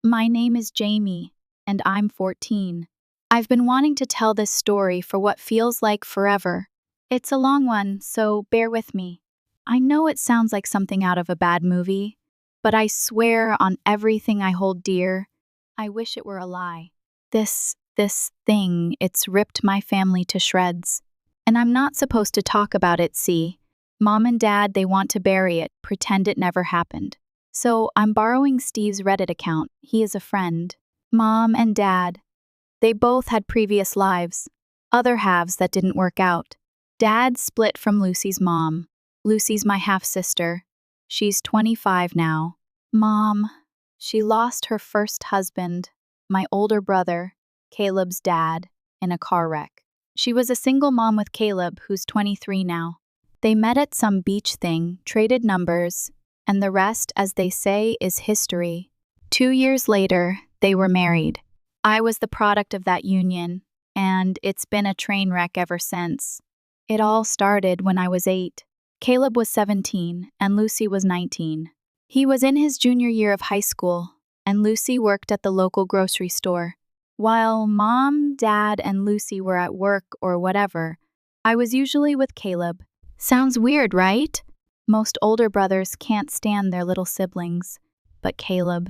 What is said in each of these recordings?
My name is Jamie, and I'm 14. I've been wanting to tell this story for what feels like forever. It's a long one, so bear with me. I know it sounds like something out of a bad movie, but I swear on everything I hold dear, I wish it were a lie. This thing, it's ripped my family to shreds. And I'm not supposed to talk about it, see? Mom and Dad, they want to bury it, pretend it never happened. So I'm borrowing Steve's Reddit account. He is a friend. Mom and Dad, they both had previous lives, other halves that didn't work out. Dad split from Lucy's mom. Lucy's my half-sister. She's 25 now. Mom, she lost her first husband, my older brother, Caleb's dad, in a car wreck. She was a single mom with Caleb, who's 23 now. They met at some beach thing, traded numbers, and the rest, as they say, is history. 2 years later, they were married. I was the product of that union, and it's been a train wreck ever since. It all started when I was 8. Caleb was 17, and Lucy was 19. He was in his junior year of high school, and Lucy worked at the local grocery store. While Mom, Dad, and Lucy were at work or whatever, I was usually with Caleb. Sounds weird, right? Most older brothers can't stand their little siblings. But Caleb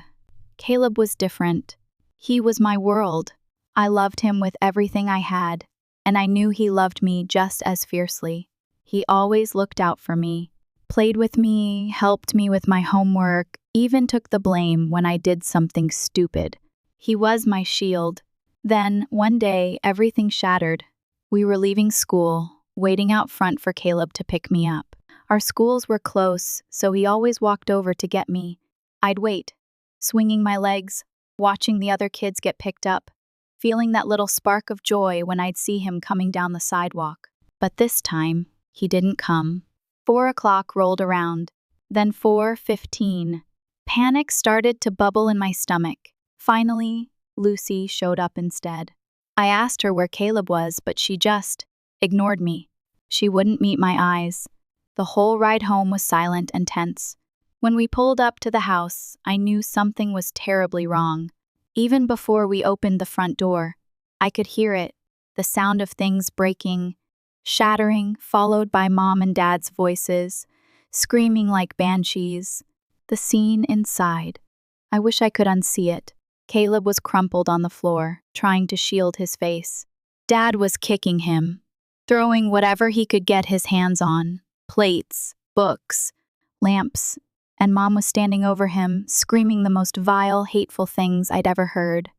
was different. He was my world. I loved him with everything I had, and I knew he loved me just as fiercely. He always looked out for me, played with me, helped me with my homework, even took the blame when I did something stupid. He was my shield. Then, one day, everything shattered. We were leaving school, waiting out front for Caleb to pick me up. Our schools were close, so he always walked over to get me. I'd wait, swinging my legs, watching the other kids get picked up, feeling that little spark of joy when I'd see him coming down the sidewalk. But this time, he didn't come. 4 o'clock rolled around, then 4:15. Panic started to bubble in my stomach. Finally, Lucy showed up instead. I asked her where Caleb was, but she just ignored me. She wouldn't meet my eyes. The whole ride home was silent and tense. When we pulled up to the house, I knew something was terribly wrong. Even before we opened the front door, I could hear it, the sound of things breaking, shattering, followed by Mom and Dad's voices, screaming like banshees. The scene inside. I wish I could unsee it. Caleb was crumpled on the floor, trying to shield his face. Dad was kicking him, throwing whatever he could get his hands on. Plates, books, lamps, and Mom was standing over him, screaming the most vile, hateful things I'd ever heard.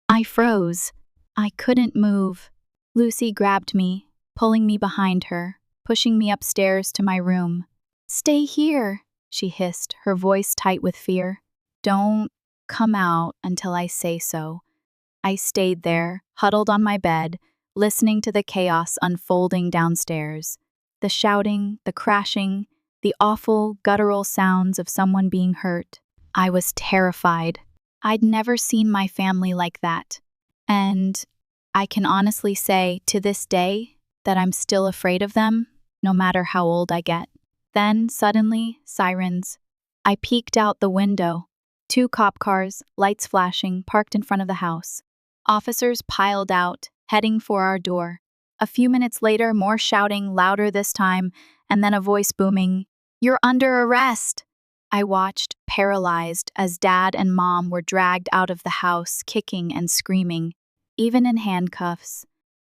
I froze. I couldn't move. Lucy grabbed me, pulling me behind her, pushing me upstairs to my room. "Stay here," she hissed, her voice tight with fear. "Don't come out until I say so." I stayed there, huddled on my bed, listening to the chaos unfolding downstairs. The shouting, the crashing, the awful, guttural sounds of someone being hurt. I was terrified. I'd never seen my family like that. And I can honestly say, to this day, that I'm still afraid of them, no matter how old I get. Then, suddenly, sirens. I peeked out the window. 2 cop cars, lights flashing, parked in front of the house. Officers piled out, heading for our door. A few minutes later, more shouting, louder this time, and then a voice booming, "You're under arrest!" I watched, paralyzed, as Dad and Mom were dragged out of the house, kicking and screaming. Even in handcuffs,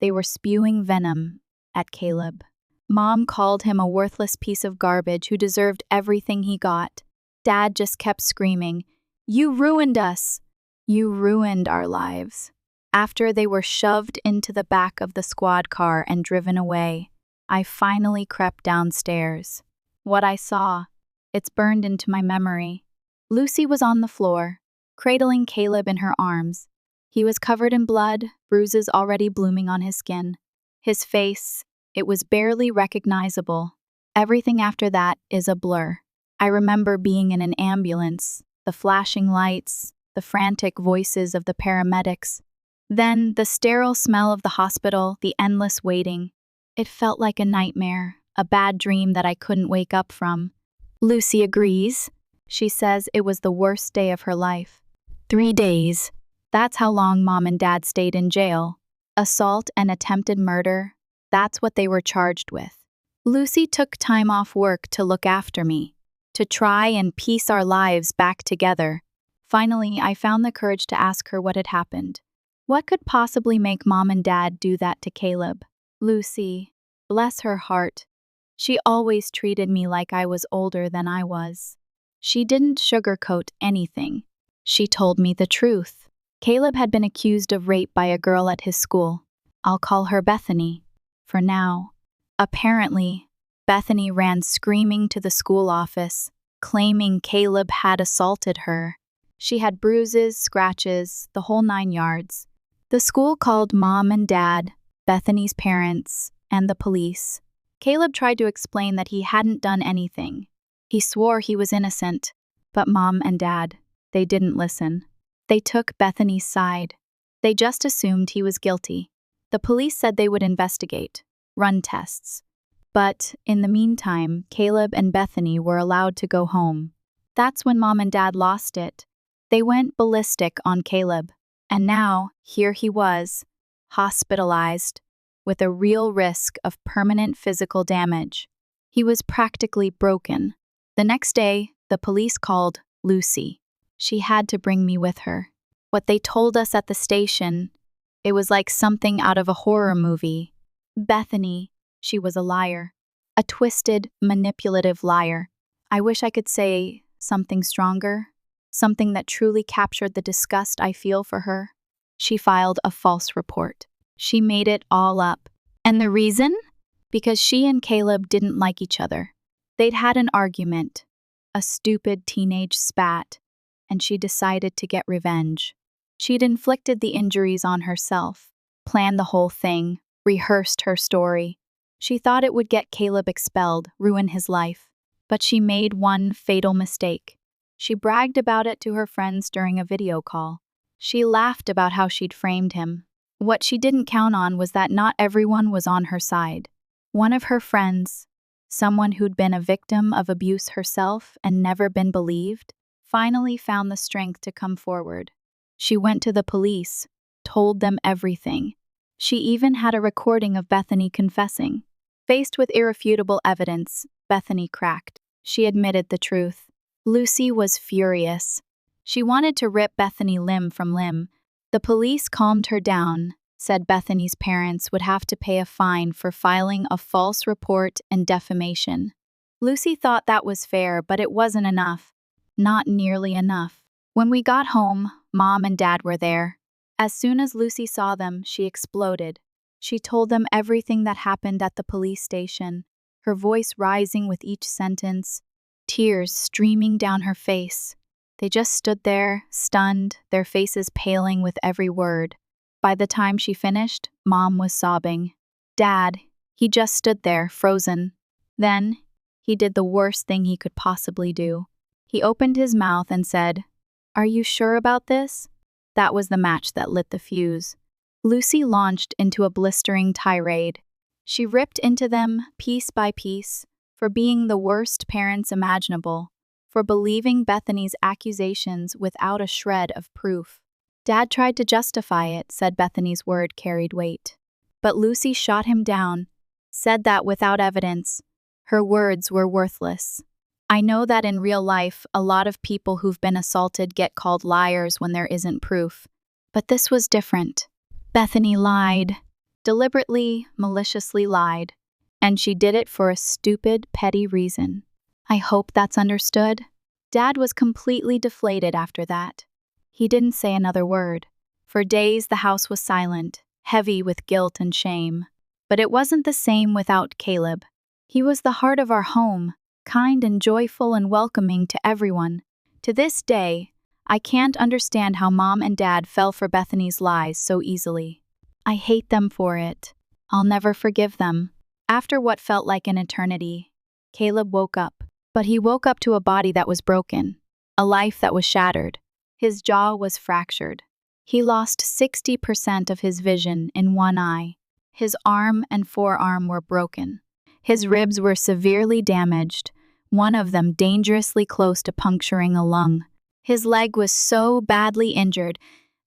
they were spewing venom at Caleb. Mom called him a worthless piece of garbage who deserved everything he got. Dad just kept screaming, "You ruined us! You ruined our lives." After they were shoved into the back of the squad car and driven away, I finally crept downstairs. What I saw, it's burned into my memory. Lucy was on the floor, cradling Caleb in her arms. He was covered in blood, bruises already blooming on his skin. His face, it was barely recognizable. Everything after that is a blur. I remember being in an ambulance, the flashing lights, the frantic voices of the paramedics. Then the sterile smell of the hospital, the endless waiting. It felt like a nightmare, a bad dream that I couldn't wake up from. Lucy agrees. She says it was the worst day of her life. 3 days. That's how long Mom and Dad stayed in jail. Assault and attempted murder, that's what they were charged with. Lucy took time off work to look after me, to try and piece our lives back together. Finally, I found the courage to ask her what had happened. What could possibly make Mom and Dad do that to Caleb? Lucy, bless her heart, she always treated me like I was older than I was. She didn't sugarcoat anything. She told me the truth. Caleb had been accused of rape by a girl at his school. I'll call her Bethany, for now. Apparently, Bethany ran screaming to the school office, claiming Caleb had assaulted her. She had bruises, scratches, the whole 9 yards. The school called Mom and Dad, Bethany's parents, and the police. Caleb tried to explain that he hadn't done anything. He swore he was innocent, but Mom and Dad, they didn't listen. They took Bethany's side. They just assumed he was guilty. The police said they would investigate, run tests. But in the meantime, Caleb and Bethany were allowed to go home. That's when Mom and Dad lost it. They went ballistic on Caleb. And now, here he was, hospitalized, with a real risk of permanent physical damage. He was practically broken. The next day, the police called Lucy. She had to bring me with her. What they told us at the station, it was like something out of a horror movie. Bethany, she was a liar. A twisted, manipulative liar. I wish I could say something stronger, something that truly captured the disgust I feel for her. She filed a false report. She made it all up. And the reason? Because she and Caleb didn't like each other. They'd had an argument, a stupid teenage spat, and she decided to get revenge. She'd inflicted the injuries on herself, planned the whole thing, rehearsed her story. She thought it would get Caleb expelled, ruin his life. But she made one fatal mistake. She bragged about it to her friends during a video call. She laughed about how she'd framed him. What she didn't count on was that not everyone was on her side. One of her friends, someone who'd been a victim of abuse herself and never been believed, finally found the strength to come forward. She went to the police, told them everything. She even had a recording of Bethany confessing. Faced with irrefutable evidence, Bethany cracked. She admitted the truth. Lucy was furious. She wanted to rip Bethany limb from limb. The police calmed her down, said Bethany's parents would have to pay a fine for filing a false report and defamation. Lucy thought that was fair, but it wasn't enough. Not nearly enough. When we got home, Mom and Dad were there. As soon as Lucy saw them, she exploded. She told them everything that happened at the police station, her voice rising with each sentence, tears streaming down her face. They just stood there, stunned, their faces paling with every word. By the time she finished, Mom was sobbing. Dad, he just stood there, frozen. Then, he did the worst thing he could possibly do. He opened his mouth and said, "Are you sure about this?" That was the match that lit the fuse. Lucy launched into a blistering tirade. She ripped into them, piece by piece, for being the worst parents imaginable, for believing Bethany's accusations without a shred of proof. Dad tried to justify it, said Bethany's word carried weight. But Lucy shot him down, said that without evidence, her words were worthless. I know that in real life, a lot of people who've been assaulted get called liars when there isn't proof. But this was different. Bethany lied. Deliberately, maliciously lied. And she did it for a stupid, petty reason. I hope that's understood. Dad was completely deflated after that. He didn't say another word. For days, the house was silent, heavy with guilt and shame. But it wasn't the same without Caleb. He was the heart of our home, kind and joyful and welcoming to everyone. To this day, I can't understand how Mom and Dad fell for Bethany's lies so easily. I hate them for it. I'll never forgive them. After what felt like an eternity, Caleb woke up. But he woke up to a body that was broken, a life that was shattered. His jaw was fractured. He lost 60% of his vision in one eye. His arm and forearm were broken. His ribs were severely damaged, one of them dangerously close to puncturing a lung. His leg was so badly injured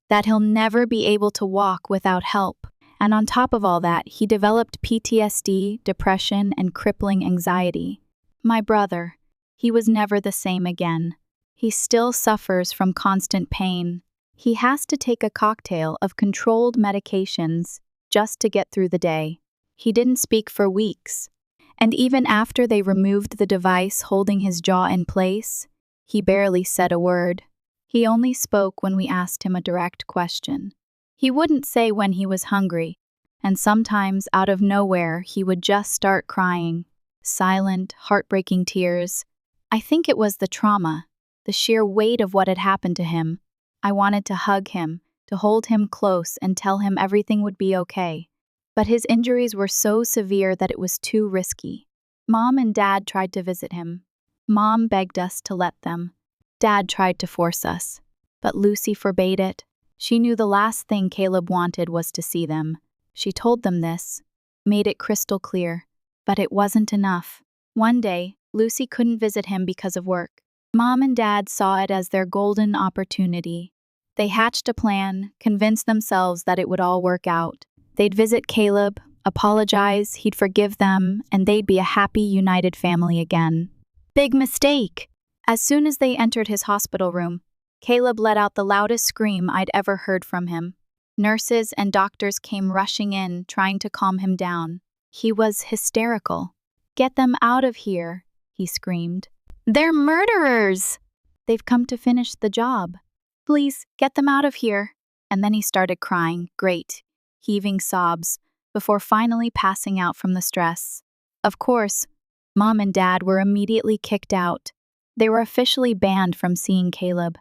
that he'll never be able to walk without help. And on top of all that, he developed PTSD, depression, and crippling anxiety. My brother, he was never the same again. He still suffers from constant pain. He has to take a cocktail of controlled medications just to get through the day. He didn't speak for weeks. And even after they removed the device holding his jaw in place, he barely said a word. He only spoke when we asked him a direct question. He wouldn't say when he was hungry, and sometimes out of nowhere he would just start crying. Silent, heartbreaking tears. I think it was the trauma, the sheer weight of what had happened to him. I wanted to hug him, to hold him close and tell him everything would be okay. But his injuries were so severe that it was too risky. Mom and Dad tried to visit him. Mom begged us to let them. Dad tried to force us. But Lucy forbade it. She knew the last thing Caleb wanted was to see them. She told them this, made it crystal clear. But it wasn't enough. One day, Lucy couldn't visit him because of work. Mom and Dad saw it as their golden opportunity. They hatched a plan, convinced themselves that it would all work out. They'd visit Caleb, apologize, he'd forgive them, and they'd be a happy, united family again. Big mistake! As soon as they entered his hospital room, Caleb let out the loudest scream I'd ever heard from him. Nurses and doctors came rushing in, trying to calm him down. He was hysterical. "Get them out of here," he screamed. "They're murderers! They've come to finish the job. Please, get them out of here." And then he started crying, great, heaving sobs, before finally passing out from the stress. Of course, Mom and Dad were immediately kicked out. They were officially banned from seeing Caleb.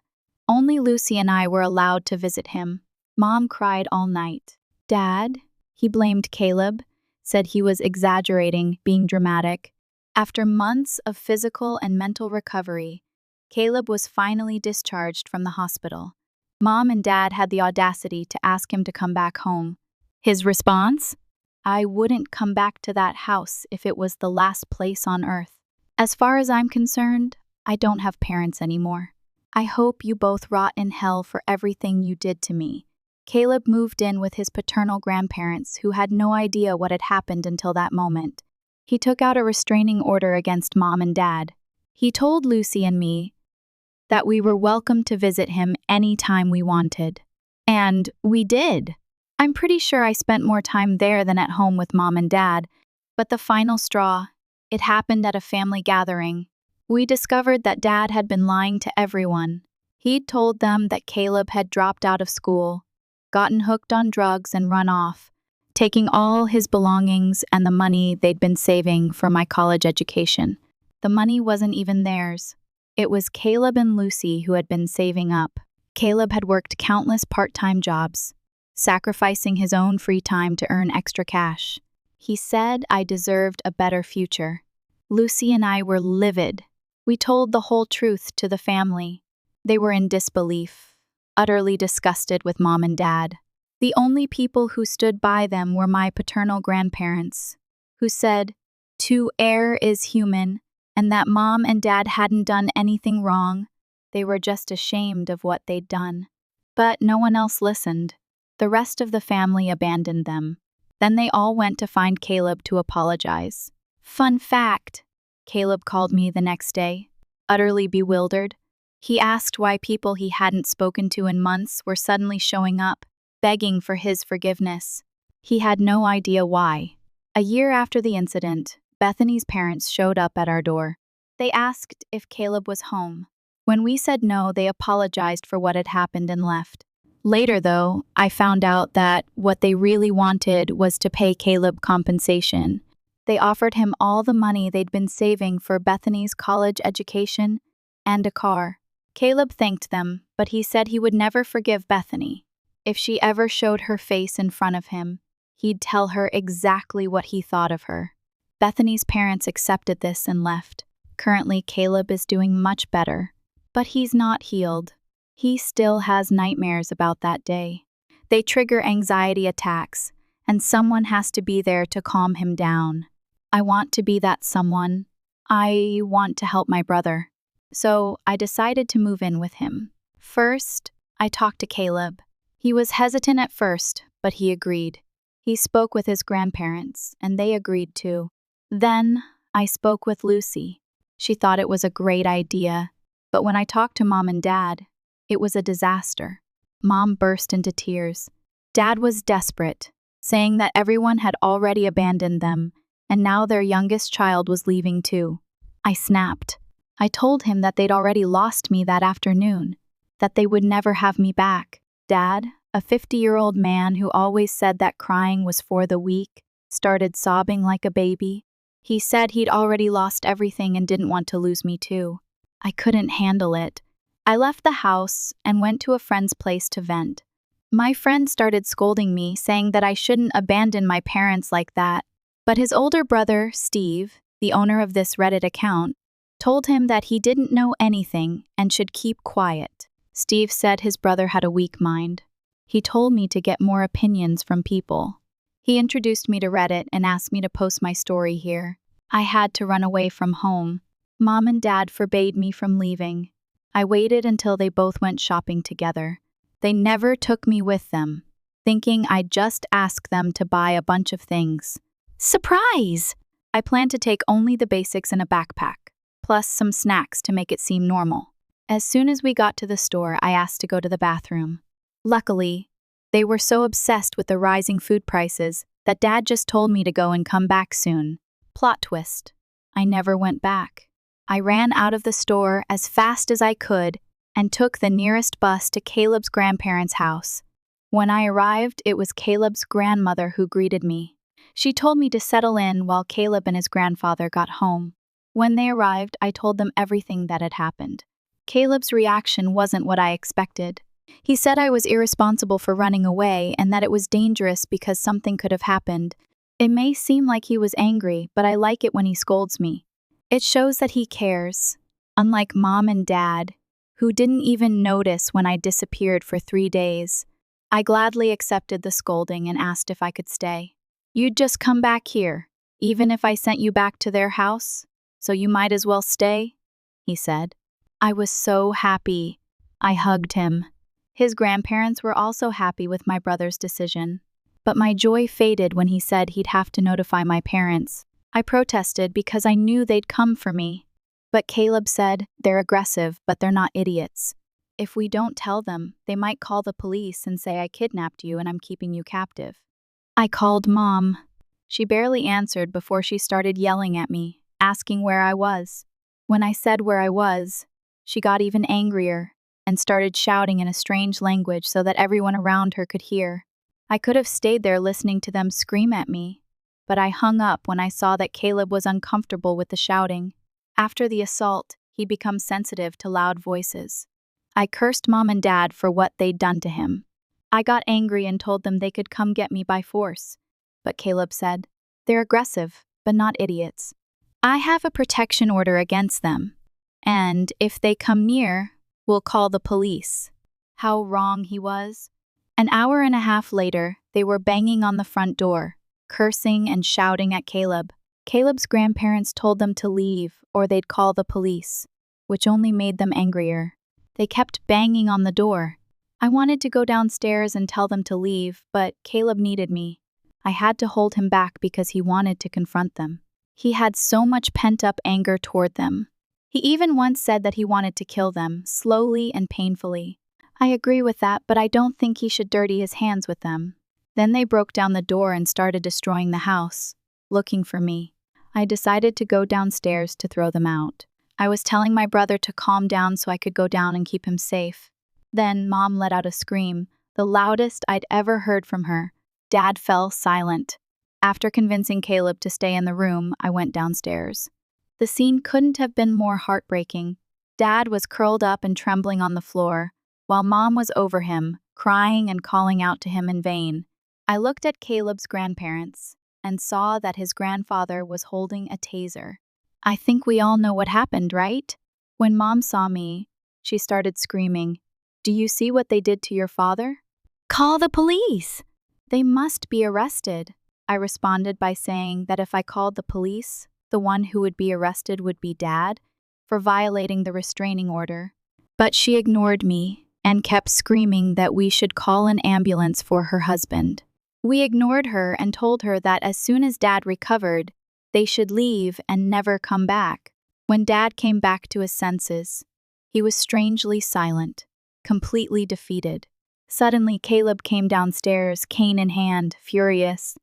Only Lucy and I were allowed to visit him. Mom cried all night. Dad, he blamed Caleb, said he was exaggerating, being dramatic. After months of physical and mental recovery, Caleb was finally discharged from the hospital. Mom and Dad had the audacity to ask him to come back home. His response? "I wouldn't come back to that house if it was the last place on earth. As far as I'm concerned, I don't have parents anymore. I hope you both rot in hell for everything you did to me." Caleb moved in with his paternal grandparents, who had no idea what had happened until that moment. He took out a restraining order against Mom and Dad. He told Lucy and me that we were welcome to visit him any time we wanted. And we did. I'm pretty sure I spent more time there than at home with Mom and Dad. But the final straw, it happened at a family gathering. We discovered that Dad had been lying to everyone. He'd told them that Caleb had dropped out of school, gotten hooked on drugs and run off, taking all his belongings and the money they'd been saving for my college education. The money wasn't even theirs. It was Caleb and Lucy who had been saving up. Caleb had worked countless part-time jobs, sacrificing his own free time to earn extra cash. He said I deserved a better future. Lucy and I were livid. We told the whole truth to the family. They were in disbelief, utterly disgusted with Mom and Dad. The only people who stood by them were my paternal grandparents, who said, "To err is human," and that Mom and Dad hadn't done anything wrong. They were just ashamed of what they'd done. But no one else listened. The rest of the family abandoned them. Then they all went to find Caleb to apologize. Fun fact, Caleb called me the next day, utterly bewildered. He asked why people he hadn't spoken to in months were suddenly showing up, begging for his forgiveness. He had no idea why. A year after the incident, Bethany's parents showed up at our door. They asked if Caleb was home. When we said no, they apologized for what had happened and left. Later, though, I found out that what they really wanted was to pay Caleb compensation. They offered him all the money they'd been saving for Bethany's college education and a car. Caleb thanked them, but he said he would never forgive Bethany. If she ever showed her face in front of him, he'd tell her exactly what he thought of her. Bethany's parents accepted this and left. Currently, Caleb is doing much better, but he's not healed. He still has nightmares about that day. They trigger anxiety attacks, and someone has to be there to calm him down. I want to be that someone. I want to help my brother. so I decided to move in with him. First, I talked to Caleb. He was hesitant at first, but he agreed. He spoke with his grandparents, and they agreed too. Then, I spoke with Lucy. She thought it was a great idea, but when I talked to Mom and Dad, it was a disaster. Mom burst into tears. Dad was desperate, saying that everyone had already abandoned them, and now their youngest child was leaving too. I snapped. I told him that they'd already lost me that afternoon, that they would never have me back. Dad, a 50-year-old man who always said that crying was for the weak, started sobbing like a baby. He said he'd already lost everything and didn't want to lose me too. I couldn't handle it. I left the house and went to a friend's place to vent. My friend started scolding me, saying that I shouldn't abandon my parents like that. But his older brother, Steve, the owner of this Reddit account, told him that he didn't know anything and should keep quiet. Steve said his brother had a weak mind. He told me to get more opinions from people. He introduced me to Reddit and asked me to post my story here. I had to run away from home. Mom and Dad forbade me from leaving. I waited until they both went shopping together. They never took me with them, thinking I'd just ask them to buy a bunch of things. Surprise! I planned to take only the basics in a backpack, plus some snacks to make it seem normal. As soon as we got to the store, I asked to go to the bathroom. Luckily, they were so obsessed with the rising food prices that Dad just told me to go and come back soon. Plot twist. I never went back. I ran out of the store as fast as I could and took the nearest bus to Caleb's grandparents' house. When I arrived, it was Caleb's grandmother who greeted me. She told me to settle in while Caleb and his grandfather got home. When they arrived, I told them everything that had happened. Caleb's reaction wasn't what I expected. He said I was irresponsible for running away and that it was dangerous because something could have happened. It may seem like he was angry, but I like it when he scolds me. It shows that he cares, unlike Mom and Dad, who didn't even notice when I disappeared for 3 days. I gladly accepted the scolding and asked if I could stay. You'd just come back here, even if I sent you back to their house, so you might as well stay, he said. I was so happy. I hugged him. His grandparents were also happy with my brother's decision. But my joy faded when he said he'd have to notify my parents. I protested because I knew they'd come for me. But Caleb said, they're aggressive, but they're not idiots. If we don't tell them, they might call the police and say I kidnapped you and I'm keeping you captive. I called Mom. She barely answered before she started yelling at me, asking where I was. When I said where I was, she got even angrier and started shouting in a strange language so that everyone around her could hear. I could have stayed there listening to them scream at me, but I hung up when I saw that Caleb was uncomfortable with the shouting. After the assault, he'd become sensitive to loud voices. I cursed Mom and Dad for what they'd done to him. I got angry and told them they could come get me by force. But Caleb said, they're aggressive, but not idiots. I have a protection order against them. And if they come near, we'll call the police. How wrong he was. An hour and a half later, they were banging on the front door, cursing and shouting at Caleb. Caleb's grandparents told them to leave or they'd call the police, which only made them angrier. They kept banging on the door. I wanted to go downstairs and tell them to leave, but Caleb needed me. I had to hold him back because he wanted to confront them. He had so much pent-up anger toward them. He even once said that he wanted to kill them, slowly and painfully. I agree with that, but I don't think he should dirty his hands with them. Then they broke down the door and started destroying the house, looking for me. I decided to go downstairs to throw them out. I was telling my brother to calm down so I could go down and keep him safe. Then Mom let out a scream, the loudest I'd ever heard from her. Dad fell silent. After convincing Caleb to stay in the room, I went downstairs. The scene couldn't have been more heartbreaking. Dad was curled up and trembling on the floor, while Mom was over him, crying and calling out to him in vain. I looked at Caleb's grandparents and saw that his grandfather was holding a taser. I think we all know what happened, right? When Mom saw me, she started screaming, "Do you see what they did to your father? Call the police! They must be arrested." I responded by saying that if I called the police, the one who would be arrested would be Dad for violating the restraining order. But she ignored me and kept screaming that we should call an ambulance for her husband. We ignored her and told her that as soon as Dad recovered, they should leave and never come back. When Dad came back to his senses, he was strangely silent, completely defeated. Suddenly, Caleb came downstairs, cane in hand, furious.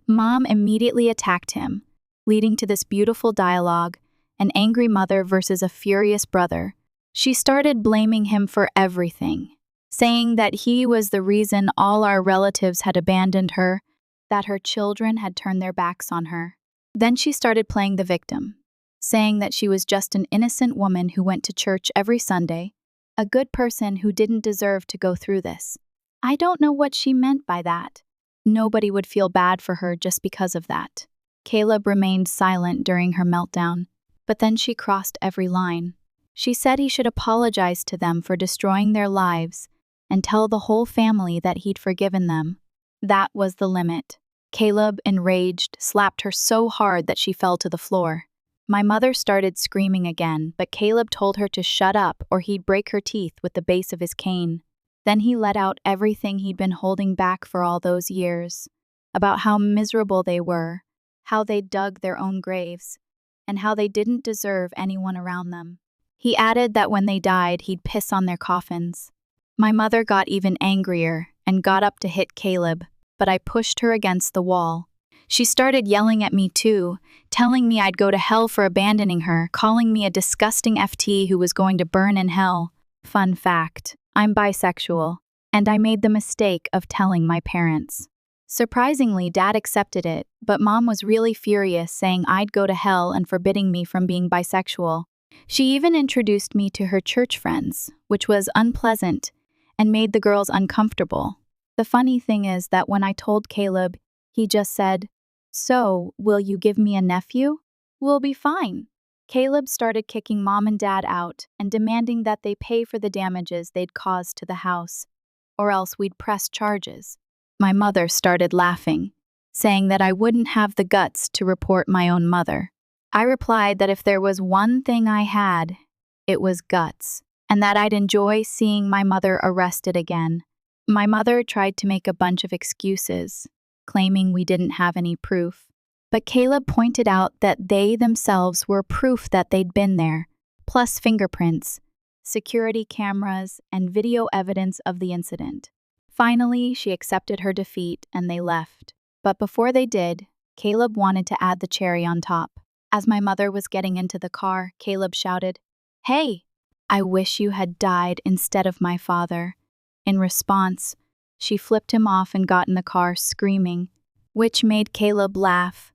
Mom immediately attacked him, leading to this beautiful dialogue, an angry mother versus a furious brother. She started blaming him for everything, saying that he was the reason all our relatives had abandoned her, that her children had turned their backs on her. Then she started playing the victim, saying that she was just an innocent woman who went to church every Sunday, a good person who didn't deserve to go through this. I don't know what she meant by that. Nobody would feel bad for her just because of that. Caleb remained silent during her meltdown, but then she crossed every line. She said he should apologize to them for destroying their lives and tell the whole family that he'd forgiven them. That was the limit. Caleb, enraged, slapped her so hard that she fell to the floor. My mother started screaming again, but Caleb told her to shut up or he'd break her teeth with the base of his cane. Then he let out everything he'd been holding back for all those years, about how miserable they were, how they dug their own graves, and how they didn't deserve anyone around them. He added that when they died, he'd piss on their coffins. My mother got even angrier and got up to hit Caleb, but I pushed her against the wall. She started yelling at me too, telling me I'd go to hell for abandoning her, calling me a disgusting FT who was going to burn in hell. Fun fact, I'm bisexual, and I made the mistake of telling my parents. Surprisingly, Dad accepted it, but Mom was really furious, saying I'd go to hell and forbidding me from being bisexual. She even introduced me to her church friends, which was unpleasant and made the girls uncomfortable. The funny thing is that when I told Caleb, he just said, "So, will you give me a nephew? We'll be fine." Caleb started kicking Mom and Dad out and demanding that they pay for the damages they'd caused to the house, or else we'd press charges. My mother started laughing, saying that I wouldn't have the guts to report my own mother. I replied that if there was one thing I had, it was guts, and that I'd enjoy seeing my mother arrested again. My mother tried to make a bunch of excuses, claiming we didn't have any proof. But Caleb pointed out that they themselves were proof that they'd been there, plus fingerprints, security cameras, and video evidence of the incident. Finally, she accepted her defeat and they left. But before they did, Caleb wanted to add the cherry on top. As my mother was getting into the car, Caleb shouted, "Hey, I wish you had died instead of my father." In response, she flipped him off and got in the car screaming, which made Caleb laugh.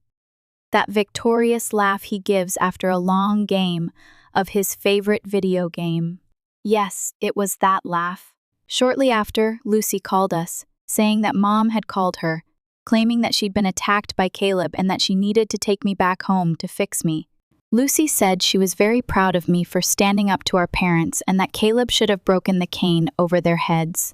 That victorious laugh he gives after a long game of his favorite video game. Yes, it was that laugh. Shortly after, Lucy called us, saying that Mom had called her, claiming that she'd been attacked by Caleb and that she needed to take me back home to fix me. Lucy said she was very proud of me for standing up to our parents and that Caleb should have broken the cane over their heads.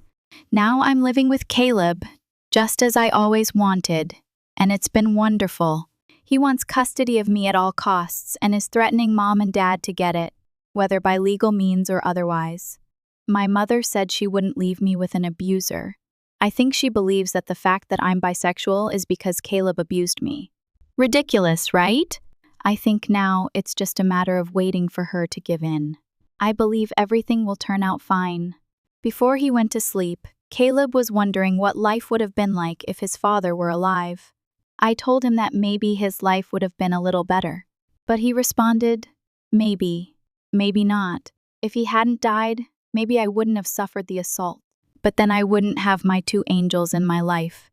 Now I'm living with Caleb, just as I always wanted, and it's been wonderful. He wants custody of me at all costs and is threatening Mom and Dad to get it, whether by legal means or otherwise. My mother said she wouldn't leave me with an abuser. I think she believes that the fact that I'm bisexual is because Caleb abused me. Ridiculous, right? I think now it's just a matter of waiting for her to give in. I believe everything will turn out fine. Before he went to sleep, Caleb was wondering what life would have been like if his father were alive. I told him that maybe his life would have been a little better. But he responded, maybe, maybe not. If he hadn't died, maybe I wouldn't have suffered the assault. But then I wouldn't have my two angels in my life.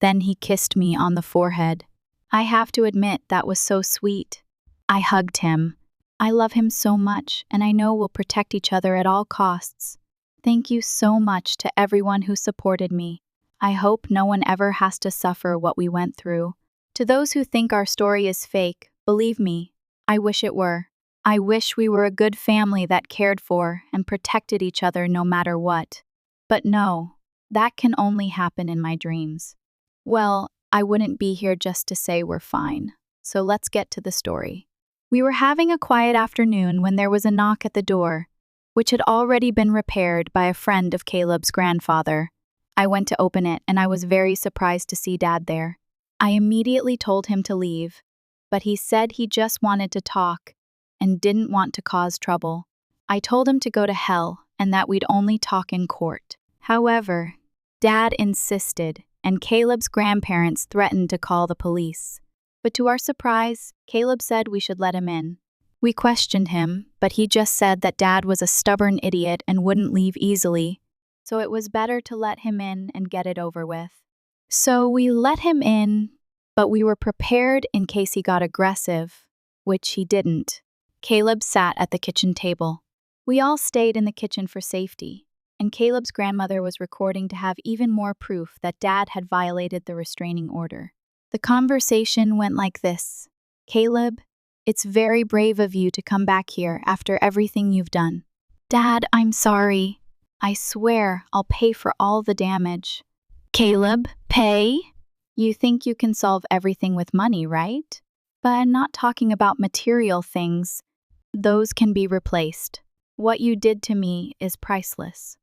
Then he kissed me on the forehead. I have to admit that was so sweet. I hugged him. I love him so much, and I know we'll protect each other at all costs. Thank you so much to everyone who supported me. I hope no one ever has to suffer what we went through. To those who think our story is fake, believe me, I wish it were. I wish we were a good family that cared for and protected each other no matter what. But no, that can only happen in my dreams. Well, I wouldn't be here just to say we're fine. So let's get to the story. We were having a quiet afternoon when there was a knock at the door, which had already been repaired by a friend of Caleb's grandfather. I went to open it and I was very surprised to see Dad there. I immediately told him to leave, but he said he just wanted to talk and didn't want to cause trouble. I told him to go to hell and that we'd only talk in court. However, Dad insisted, and Caleb's grandparents threatened to call the police. But to our surprise, Caleb said we should let him in. We questioned him, but he just said that Dad was a stubborn idiot and wouldn't leave easily, so it was better to let him in and get it over with. So we let him in, but we were prepared in case he got aggressive, which he didn't. Caleb sat at the kitchen table. We all stayed in the kitchen for safety, and Caleb's grandmother was recording to have even more proof that Dad had violated the restraining order. The conversation went like this. Caleb, it's very brave of you to come back here after everything you've done. Dad, I'm sorry. I swear I'll pay for all the damage. Caleb, pay? You think you can solve everything with money, right? But I'm not talking about material things. Those can be replaced. What you did to me is priceless.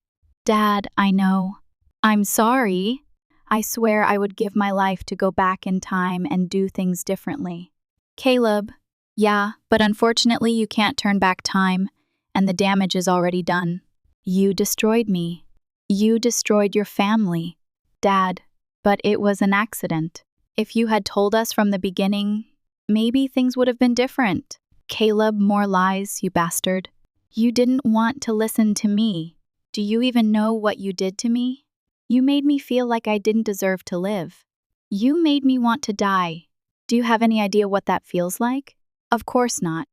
Dad, I know. I'm sorry. I swear I would give my life to go back in time and do things differently. Caleb, yeah, but unfortunately you can't turn back time, and the damage is already done. You destroyed me. You destroyed your family. Dad, but it was an accident. If you had told us from the beginning, maybe things would have been different. Caleb, more lies, you bastard. You didn't want to listen to me. Do you even know what you did to me? You made me feel like I didn't deserve to live. You made me want to die. Do you have any idea what that feels like? Of course not.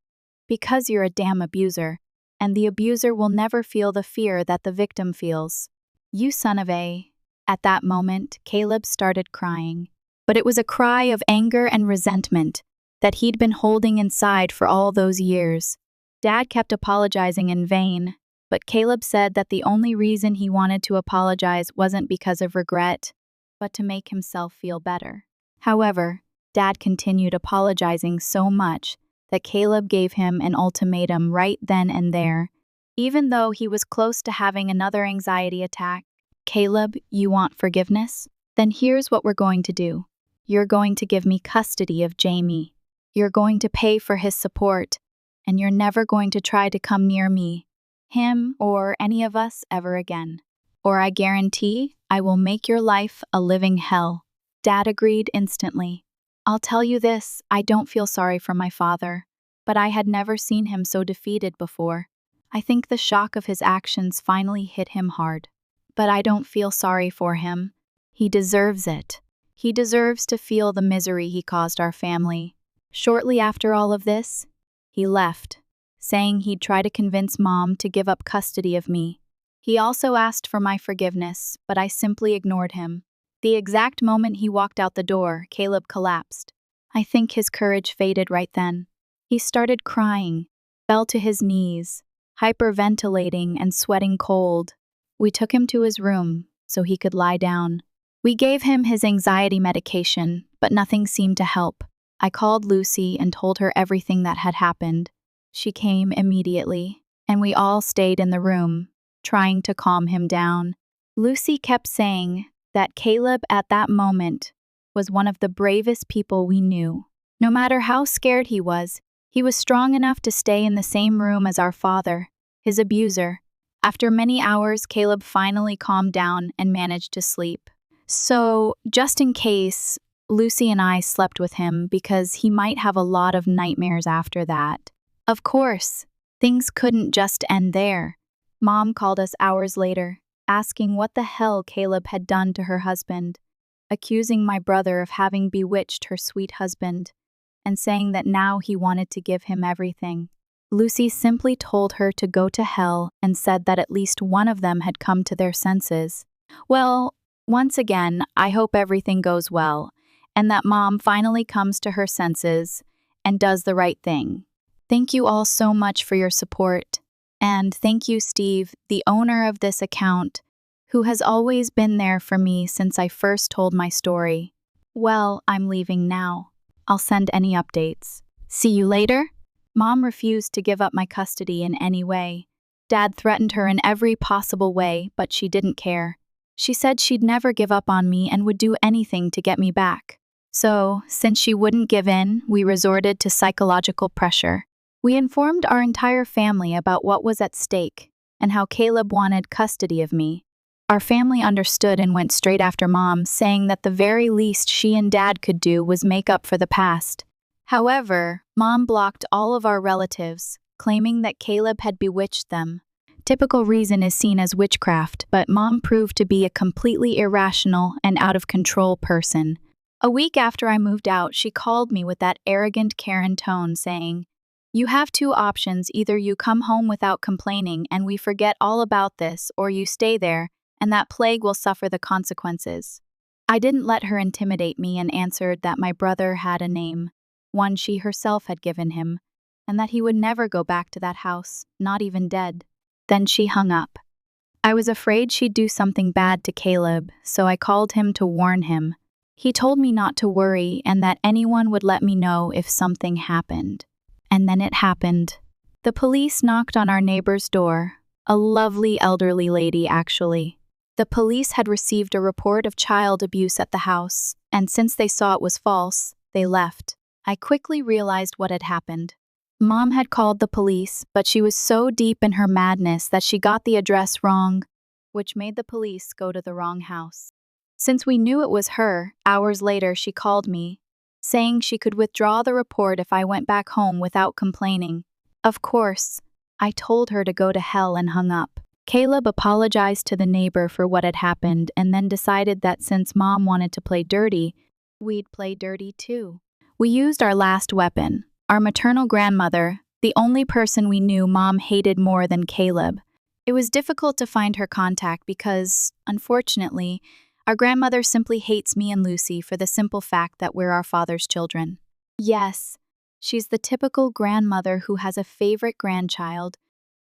Because you're a damn abuser, and the abuser will never feel the fear that the victim feels. You son of a... At that moment, Caleb started crying. But it was a cry of anger and resentment that he'd been holding inside for all those years. Dad kept apologizing in vain, but Caleb said that the only reason he wanted to apologize wasn't because of regret, but to make himself feel better. However, Dad continued apologizing so much that Caleb gave him an ultimatum right then and there, even though he was close to having another anxiety attack. Caleb, you want forgiveness? Then here's what we're going to do. You're going to give me custody of Jamie. You're going to pay for his support, and you're never going to try to come near me, him, or any of us ever again. Or I guarantee I will make your life a living hell. Dad agreed instantly. I'll tell you this, I don't feel sorry for my father, but I had never seen him so defeated before. I think the shock of his actions finally hit him hard. But I don't feel sorry for him. He deserves it. He deserves to feel the misery he caused our family. Shortly after all of this, he left, saying he'd try to convince Mom to give up custody of me. He also asked for my forgiveness, but I simply ignored him. The exact moment he walked out the door, Caleb collapsed. I think his courage faded right then. He started crying, fell to his knees, hyperventilating and sweating cold. We took him to his room so he could lie down. We gave him his anxiety medication, but nothing seemed to help. I called Lucy and told her everything that had happened. She came immediately, and we all stayed in the room, trying to calm him down. Lucy kept saying that Caleb at that moment was one of the bravest people we knew. No matter how scared he was strong enough to stay in the same room as our father, his abuser. After many hours, Caleb finally calmed down and managed to sleep. So, just in case, Lucy and I slept with him because he might have a lot of nightmares after that. Of course, things couldn't just end there. Mom called us hours later, asking what the hell Caleb had done to her husband, accusing my brother of having bewitched her sweet husband, and saying that now he wanted to give him everything. Lucy simply told her to go to hell and said that at least one of them had come to their senses. Well, once again, I hope everything goes well, and that Mom finally comes to her senses and does the right thing. Thank you all so much for your support. And thank you, Steve, the owner of this account, who has always been there for me since I first told my story. Well, I'm leaving now. I'll send any updates. See you later. Mom refused to give up my custody in any way. Dad threatened her in every possible way, but she didn't care. She said she'd never give up on me and would do anything to get me back. So, since she wouldn't give in, we resorted to psychological pressure. We informed our entire family about what was at stake and how Caleb wanted custody of me. Our family understood and went straight after Mom, saying that the very least she and Dad could do was make up for the past. However, Mom blocked all of our relatives, claiming that Caleb had bewitched them. Typical reason is seen as witchcraft, but Mom proved to be a completely irrational and out-of-control person. A week after I moved out, she called me with that arrogant Karen tone, saying, "You have two options, either you come home without complaining and we forget all about this, or you stay there, and that plague will suffer the consequences." I didn't let her intimidate me and answered that my brother had a name, one she herself had given him, and that he would never go back to that house, not even dead. Then she hung up. I was afraid she'd do something bad to Caleb, so I called him to warn him. He told me not to worry and that anyone would let me know if something happened. And then it happened. The police knocked on our neighbor's door, a lovely elderly lady, actually. The police had received a report of child abuse at the house, and since they saw it was false, they left. I quickly realized what had happened. Mom had called the police, but she was so deep in her madness that she got the address wrong, which made the police go to the wrong house. Since we knew it was her, hours later she called me, saying she could withdraw the report if I went back home without complaining. Of course, I told her to go to hell and hung up. Caleb apologized to the neighbor for what had happened and then decided that since Mom wanted to play dirty, we'd play dirty too. We used our last weapon, our maternal grandmother, the only person we knew Mom hated more than Caleb. It was difficult to find her contact because, unfortunately, our grandmother simply hates me and Lucy for the simple fact that we're our father's children. Yes, she's the typical grandmother who has a favorite grandchild,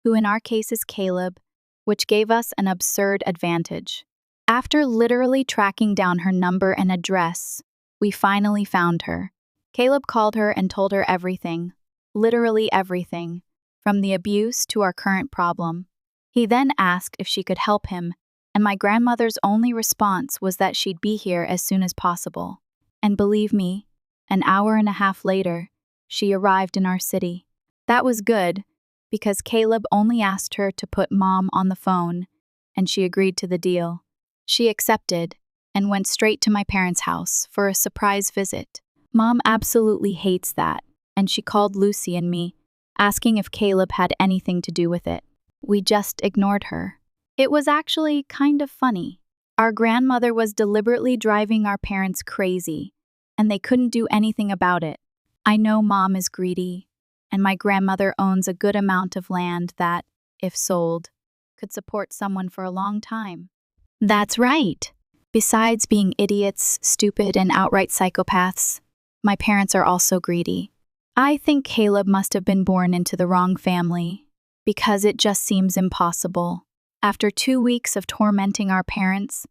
who in our case is Caleb, which gave us an absurd advantage. After literally tracking down her number and address, we finally found her. Caleb called her and told her everything, literally everything, from the abuse to our current problem. He then asked if she could help him, and my grandmother's only response was that she'd be here as soon as possible. And believe me, an hour and a half later, she arrived in our city. That was good, because Caleb only asked her to put Mom on the phone, and she agreed to the deal. She accepted and went straight to my parents' house for a surprise visit. Mom absolutely hates that, and she called Lucy and me, asking if Caleb had anything to do with it. We just ignored her. It was actually kind of funny. Our grandmother was deliberately driving our parents crazy, and they couldn't do anything about it. I know Mom is greedy, and my grandmother owns a good amount of land that, if sold, could support someone for a long time. That's right. Besides being idiots, stupid, and outright psychopaths, my parents are also greedy. I think Caleb must have been born into the wrong family, because it just seems impossible. After 2 weeks of tormenting our parents,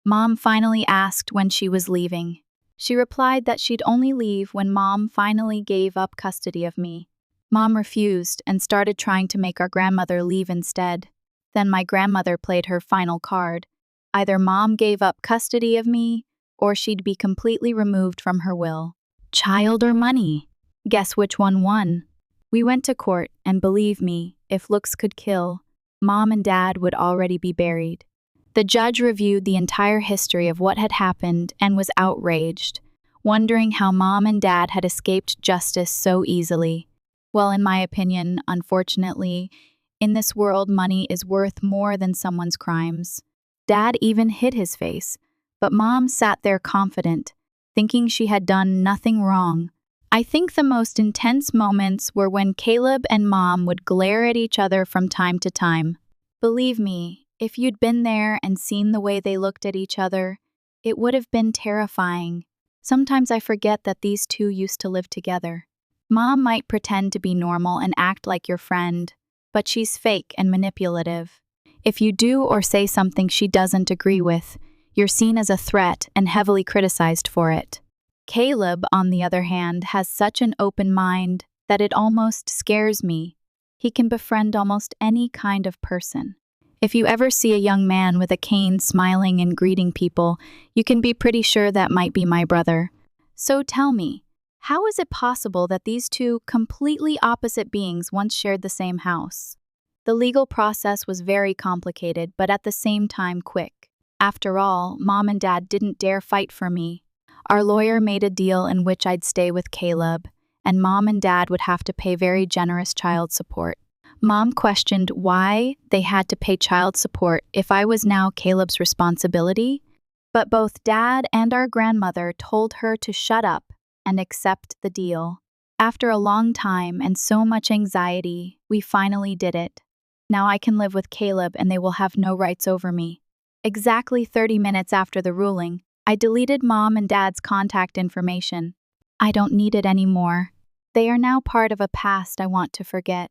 Mom finally asked when she was leaving. She replied that she'd only leave when Mom finally gave up custody of me. Mom refused and started trying to make our grandmother leave instead. Then my grandmother played her final card. Either Mom gave up custody of me, or she'd be completely removed from her will. Child or money? Guess which one won? We went to court, and believe me, if looks could kill, Mom and Dad would already be buried. The judge reviewed the entire history of what had happened and was outraged, wondering how Mom and Dad had escaped justice so easily. Well, in my opinion, unfortunately, in this world, money is worth more than someone's crimes. Dad even hid his face, but Mom sat there confident, thinking she had done nothing wrong. I think the most intense moments were when Caleb and Mom would glare at each other from time to time. Believe me, if you'd been there and seen the way they looked at each other, it would have been terrifying. Sometimes I forget that these two used to live together. Mom might pretend to be normal and act like your friend, but she's fake and manipulative. If you do or say something she doesn't agree with, you're seen as a threat and heavily criticized for it. Caleb, on the other hand, has such an open mind that it almost scares me. He can befriend almost any kind of person. If you ever see a young man with a cane smiling and greeting people, you can be pretty sure that might be my brother. So tell me, how is it possible that these two completely opposite beings once shared the same house? The legal process was very complicated, but at the same time quick. After all, Mom and Dad didn't dare fight for me. Our lawyer made a deal in which I'd stay with Caleb, and Mom and Dad would have to pay very generous child support. Mom questioned why they had to pay child support if I was now Caleb's responsibility, but both Dad and our grandmother told her to shut up and accept the deal. After a long time and so much anxiety, we finally did it. Now I can live with Caleb and they will have no rights over me. Exactly 30 minutes after the ruling, I deleted Mom and Dad's contact information. I don't need it anymore. They are now part of a past I want to forget.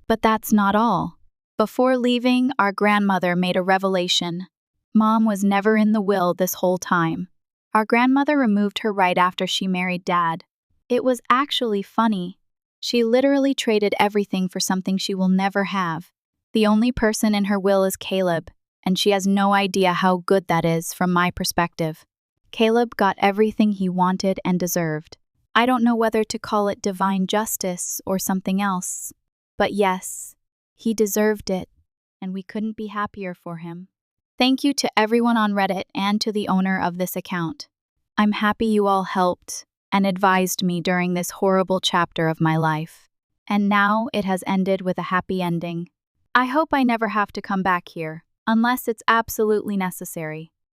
But that's not all. Before leaving, our grandmother made a revelation. Mom was never in the will this whole time. Our grandmother removed her right after she married Dad. It was actually funny. She literally traded everything for something she will never have. The only person in her will is Caleb, and she has no idea how good that is from my perspective. Caleb got everything he wanted and deserved. I don't know whether to call it divine justice or something else. But yes, he deserved it, and we couldn't be happier for him. Thank you to everyone on Reddit and to the owner of this account. I'm happy you all helped and advised me during this horrible chapter of my life. And now it has ended with a happy ending. I hope I never have to come back here, unless it's absolutely necessary.